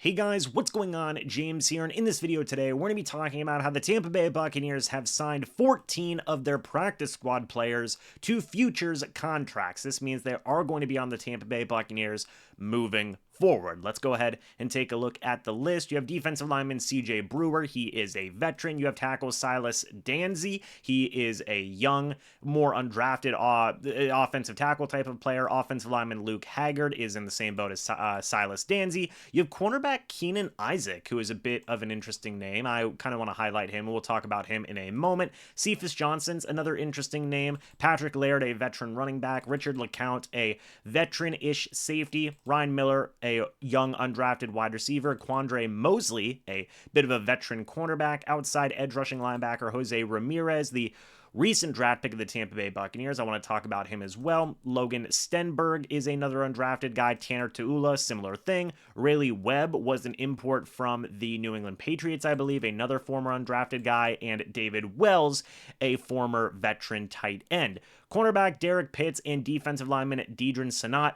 Hey guys, what's going on? James here, and in this video today, we're going to be talking about how the Tampa Bay Buccaneers have signed 14 of their practice squad players to futures contracts. This means they are going to be on the Tampa Bay Buccaneers moving forward. Let's go ahead and take a look at the list. You have defensive lineman CJ Brewer. He is a veteran. You have tackle Silas Danzy. He is a young, more undrafted offensive tackle type of player. Offensive lineman Luke Haggard is in the same boat as Silas Danzy. You have cornerback Keenan Isaac, who is a bit of an interesting name. I kind of want to highlight him, and we'll talk about him in a moment. Cephas Johnson's another interesting name. Patrick Laird, a veteran running back. Richard LeCounte, a veteran-ish safety. Ryan Miller, a young undrafted wide receiver. Quandre Mosley, a bit of a veteran cornerback. Outside edge rushing linebacker Jose Ramirez, the recent draft pick of the Tampa Bay Buccaneers. I want to talk about him as well. Logan Stenberg is another undrafted guy. Tanner Tuula, similar thing. Rayleigh Webb was an import from the New England Patriots, I believe, another former undrafted guy. And David Wells, a former veteran tight end. Cornerback Derek Pitts and defensive lineman Deidrin Sanat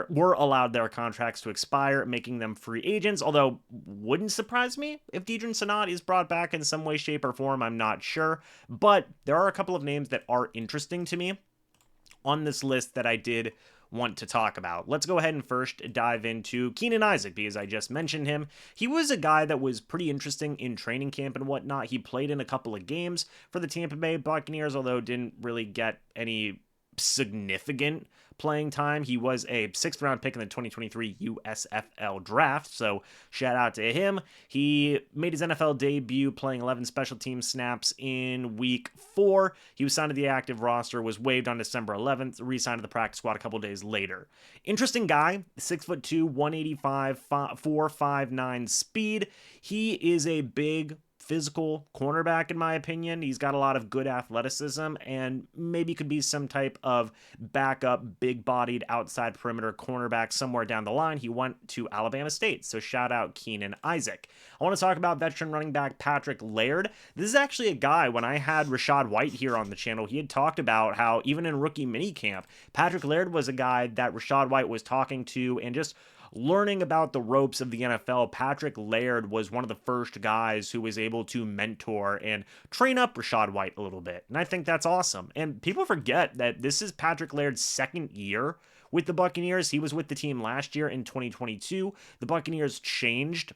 were allowed their contracts to expire, making them free agents, although wouldn't surprise me if Deidrin Sanat is brought back in some way, shape, or form. I'm not sure, but there are a couple of names that are interesting to me on this list that I did want to talk about. Let's go ahead and first dive into Keenan Isaac, because I just mentioned him. He was a guy that was pretty interesting in training camp and whatnot. He played in a couple of games for the Tampa Bay Buccaneers, although didn't really get any significant playing time. He was a 6th round pick in the 2023 USFL draft, so shout out to him. He made his NFL debut playing 11 special team snaps in week 4. He was signed to the active roster, was waived on December 11th, re-signed to the practice squad a couple days later. Interesting guy, 6'2", 185, 4.59 speed. He is a big physical cornerback, in my opinion. He's got a lot of good athleticism and maybe could be some type of backup, big-bodied outside perimeter cornerback somewhere down the line. He went to Alabama State, so shout out Keenan Isaac. I want to talk about veteran running back Patrick Laird. This is actually a guy, when I had Rachaad White here on the channel, he had talked about how even in rookie minicamp, Patrick Laird was a guy that Rachaad White was talking to and just learning about the ropes of the NFL. Patrick Laird was one of the first guys who was able to mentor and train up Rachaad White a little bit. And I think that's awesome. And people forget that this is Patrick Laird's second year with the Buccaneers. He was with the team last year in 2022. The Buccaneers changed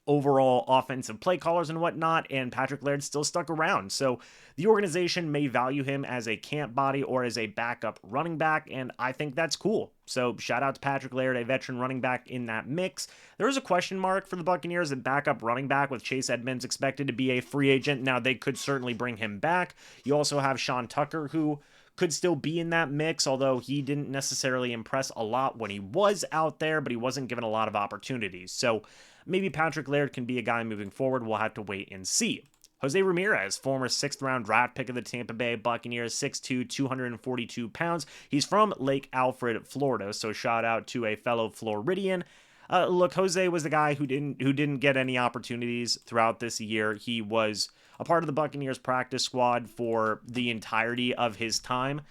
overall offensive play callers and whatnot, and Patrick Laird still stuck around. So the organization may value him as a camp body or as a backup running back, and I think that's cool. So shout out to Patrick Laird, a veteran running back in that mix. There is a question mark for the Buccaneers at backup running back, with Chase Edmonds expected to be a free agent. Now, they could certainly bring him back. You also have Sean Tucker, who could still be in that mix, although he didn't necessarily impress a lot when he was out there, but he wasn't given a lot of opportunities. So maybe Patrick Laird can be a guy moving forward. We'll have to wait and see. Jose Ramirez, former 6th round draft pick of the Tampa Bay Buccaneers, 6'2", 242 pounds. He's from Lake Alfred, Florida, so shout out to a fellow Floridian. Look, Jose was the guy who didn't get any opportunities throughout this year. He was a part of the Buccaneers practice squad for the entirety of his time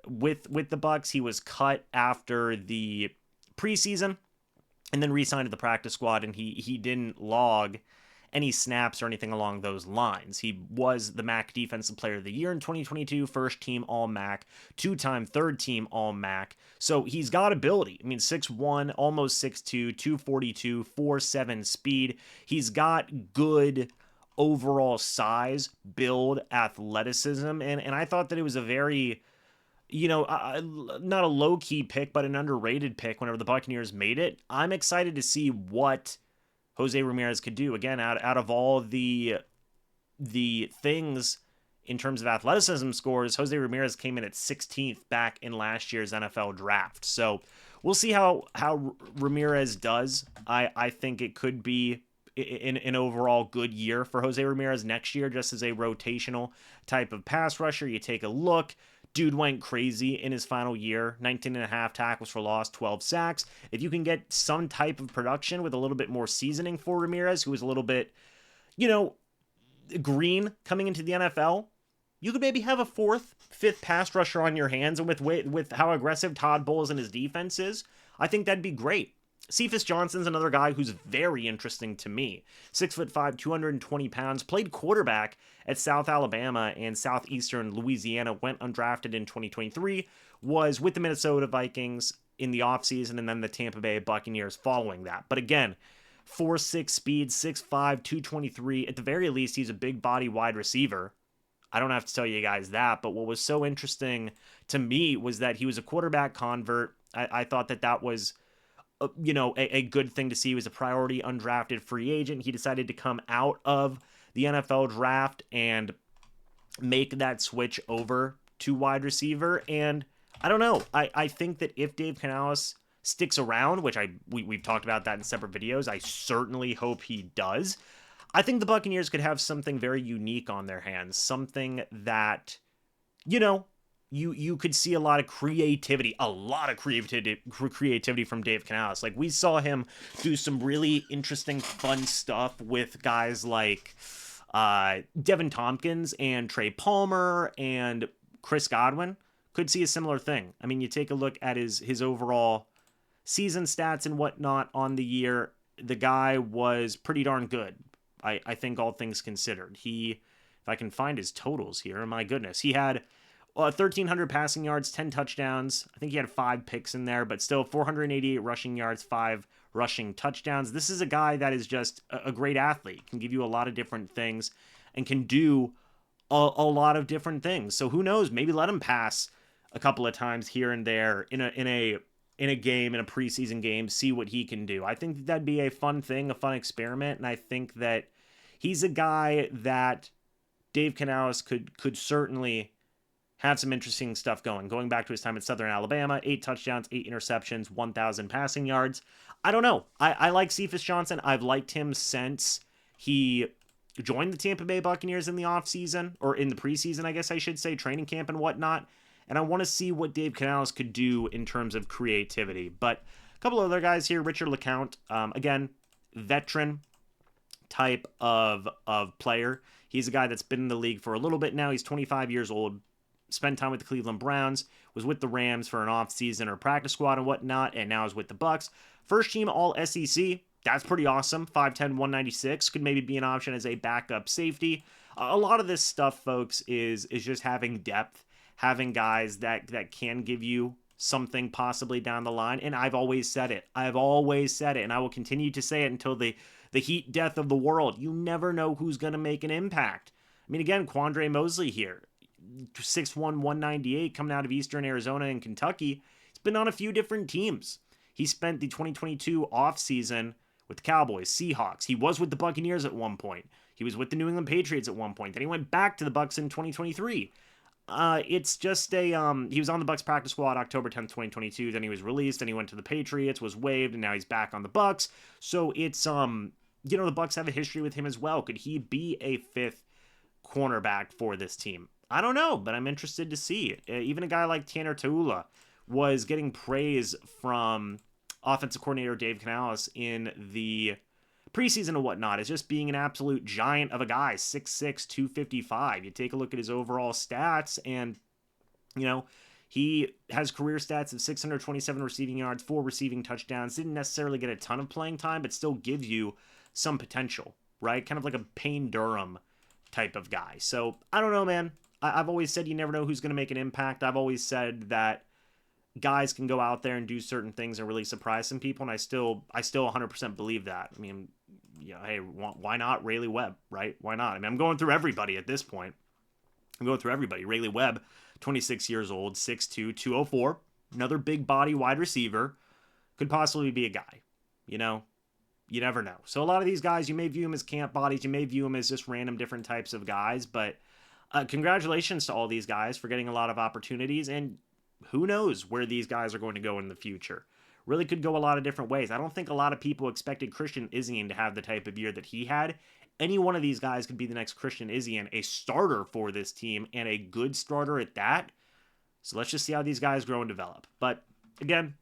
with the Bucs. He was cut after the preseason and then re-signed to the practice squad, and he didn't log any snaps or anything along those lines. He was the MAC Defensive Player of the Year in 2022, first team All-MAC, 2-time third team All-MAC. So he's got ability. I mean, 6'1", almost 6'2", 242, 4.7 speed. He's got good overall size, build, athleticism, and I thought that it was a very, not a low-key pick, but an underrated pick whenever the Buccaneers made it. I'm excited to see what Jose Ramirez could do. Again, out of all the things in terms of athleticism scores, Jose Ramirez came in at 16th back in last year's NFL draft. So we'll see how Ramirez does. I think it could be an overall good year for Jose Ramirez next year, just as a rotational type of pass rusher. You take a look. Dude went crazy in his final year, 19.5 tackles for loss, 12 sacks. If you can get some type of production with a little bit more seasoning for Ramirez, who was a little bit, green coming into the NFL, you could maybe have a 4th, 5th pass rusher on your hands. And with how aggressive Todd Bowles and his defense is, I think that'd be great. Cephas Johnson's another guy who's very interesting to me. 6'5", 220 pounds, played quarterback at South Alabama and Southeastern Louisiana, went undrafted in 2023, was with the Minnesota Vikings in the offseason, and then the Tampa Bay Buccaneers following that. But again, 4.6 speed, 6'5", 223. At the very least, he's a big body wide receiver. I don't have to tell you guys that, but what was so interesting to me was that he was a quarterback convert. I thought that was a good thing to see. He was a priority undrafted free agent. He decided to come out of the NFL draft and make that switch over to wide receiver. And I don't know. I think that if Dave Canales sticks around, which we've talked about that in separate videos, I certainly hope he does. I think the Buccaneers could have something very unique on their hands, something that, you could see a lot of creativity from Dave Canales. Like, we saw him do some really interesting, fun stuff with guys like Devin Tompkins and Trey Palmer and Chris Godwin. Could see a similar thing. I mean, you take a look at his overall season stats and whatnot on the year. The guy was pretty darn good. I think, all things considered. If I can find his totals here, my goodness, he had 1,300 passing yards, 10 touchdowns. I think he had 5 picks in there, but still 488 rushing yards, 5 rushing touchdowns. This is a guy that is just a great athlete, can give you a lot of different things, and can do a lot of different things. So who knows? Maybe let him pass a couple of times here and there in a game, in a preseason game, see what he can do. I think that'd be a fun thing, a fun experiment, and I think that he's a guy that Dave Canales could certainly have some interesting stuff going back to his time at Southern Alabama. 8 touchdowns, 8 interceptions, 1,000 passing yards. I don't know. I like Cephas Johnson. I've liked him since he joined the Tampa Bay Buccaneers in the offseason, or in the preseason, I guess I should say, training camp and whatnot. And I want to see what Dave Canales could do in terms of creativity. But a couple other guys here. Richard LeCounte, again, veteran type of player. He's a guy that's been in the league for a little bit now. He's 25 years old. Spent time with the Cleveland Browns, was with the Rams for an offseason or practice squad and whatnot, and now is with the Bucs. First team all SEC. That's pretty awesome. 5'10", 196. Could maybe be an option as a backup safety. A lot of this stuff, folks, is just having depth, having guys that can give you something possibly down the line. And I've always said it. And I will continue to say it until the heat death of the world. You never know who's going to make an impact. I mean, again, Quandre Mosley here. 6'1", 198, coming out of Eastern Arizona and Kentucky. He's been on a few different teams. He spent the 2022 offseason with the Cowboys, Seahawks. He was with the Buccaneers at one point. He was with the New England Patriots at one point. Then he went back to the Bucs in 2023. It's just he was on the Bucs practice squad October 10th, 2022. Then he was released, and he went to the Patriots, was waived, and now he's back on the Bucs. So it's the Bucs have a history with him as well. Could he be a 5th cornerback for this team? I don't know, but I'm interested to see. Even a guy like Tanner Taula was getting praise from offensive coordinator Dave Canales in the preseason and whatnot as just being an absolute giant of a guy, 6'6", 255. You take a look at his overall stats, and, he has career stats of 627 receiving yards, 4 receiving touchdowns. Didn't necessarily get a ton of playing time, but still gives you some potential, right? Kind of like a Payne Durham type of guy. So, I don't know, man. I've always said you never know who's going to make an impact. I've always said that guys can go out there and do certain things and really surprise some people, and I still 100% believe that. I mean, hey, why not Rayleigh Webb, right? Why not? I mean, I'm going through everybody at this point. Rayleigh Webb, 26 years old, 6'2", 204, another big body wide receiver, could possibly be a guy, You never know. So a lot of these guys, you may view them as camp bodies, you may view them as just random different types of guys, but congratulations to all these guys for getting a lot of opportunities, and who knows where these guys are going to go in the future. Really could go a lot of different ways. I don't think a lot of people expected Christian Izien to have the type of year that he had. Any one of these guys could be the next Christian Izien, a starter for this team, and a good starter at that. So let's just see how these guys grow and develop. But again,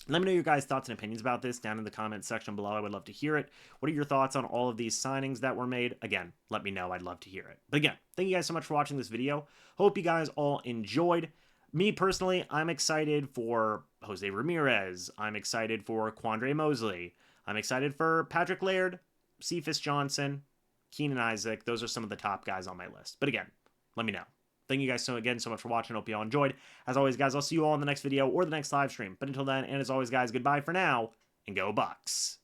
let me know your guys' thoughts and opinions about this down in the comments section below. I would love to hear it. What are your thoughts on all of these signings that were made? Again, let me know. I'd love to hear it. But again, thank you guys so much for watching this video. Hope you guys all enjoyed. Me personally, I'm excited for Jose Ramirez. I'm excited for Quandre Mosley. I'm excited for Patrick Laird, Cephas Johnson, Keenan Isaac. Those are some of the top guys on my list. But again, let me know. Thank you guys so much for watching. Hope you all enjoyed. As always, guys, I'll see you all in the next video or the next live stream. But until then, and as always, guys, goodbye for now, and go Bucs.